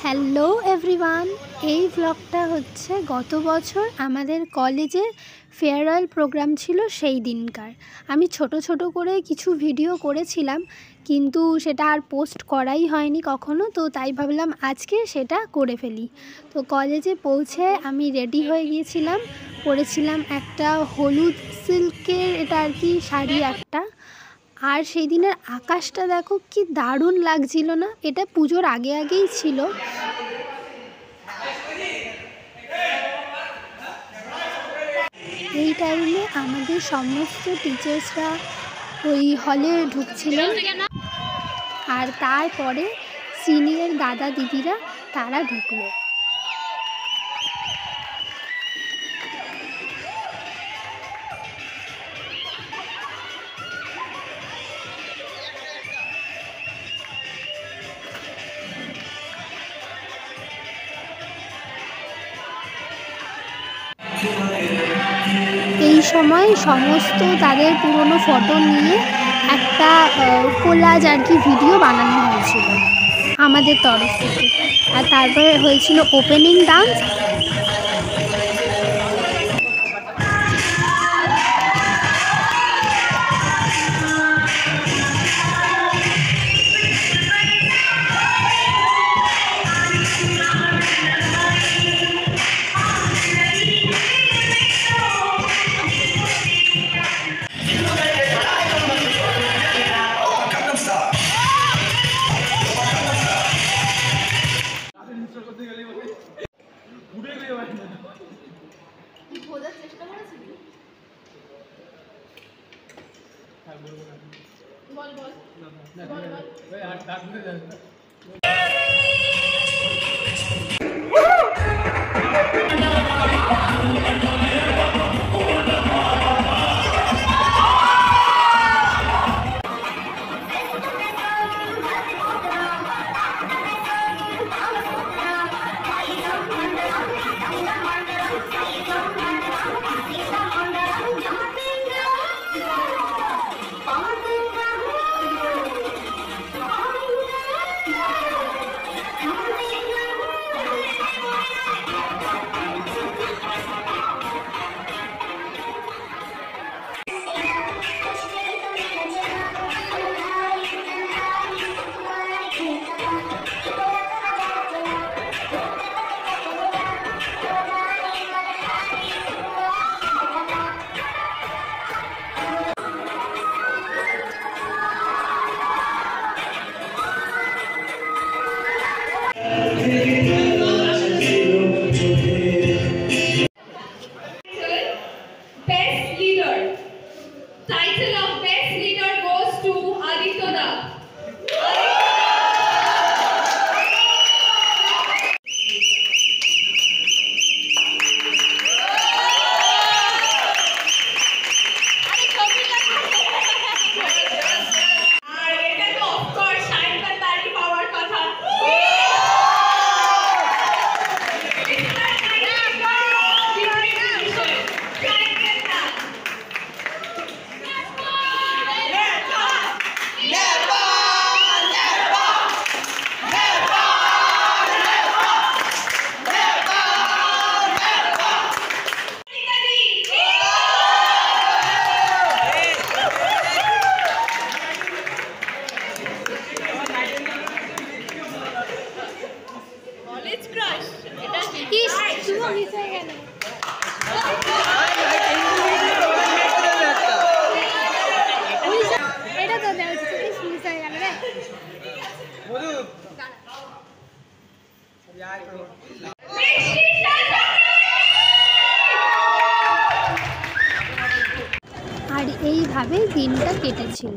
Hello everyone, এই ব্লগটা হচ্ছে গত বছর আমাদের কলেজে ফেয়ারওয়েল প্রোগ্রাম ছিল সেই দিনকার। আমি ছোট ছোট করে কিছু ভিডিও করেছিলাম, কিন্তু সেটা আর পোস্ট করাই হয়নি কখনো, তো তাই ভাবলাম আজকে সেটা করে ফেলি। তো কলেজে পৌঁছে আমি রেডি হয়ে গিয়েছিলাম, পরেছিলাম একটা হলুদ সিল্কের এটা আর কি শাড়ি একটা। আর সেই দিনের আকাশটা দেখো কি দারুণ লাগছিল না? এটা পুজোর আগেই ছিল। এই টাইমে আমাদের সমস্ত টিচার্সরা ওই হলে ঢুকছিলেন, আর তারপরে সিনিয়র দাদা দিদিরা তারা ঢুকলো। এই সময় সমস্ত তাদের পুরনো ফটো নিয়ে একটা কোলাজ আর কি ভিডিও বানানো হয়েছিল আমাদের তরফ থেকে। আর তারপরে হয়েছিল opening dance. Best leader. Title of best leader goes to Aditya. আর এইভাবে দিনটা কেটেছিল।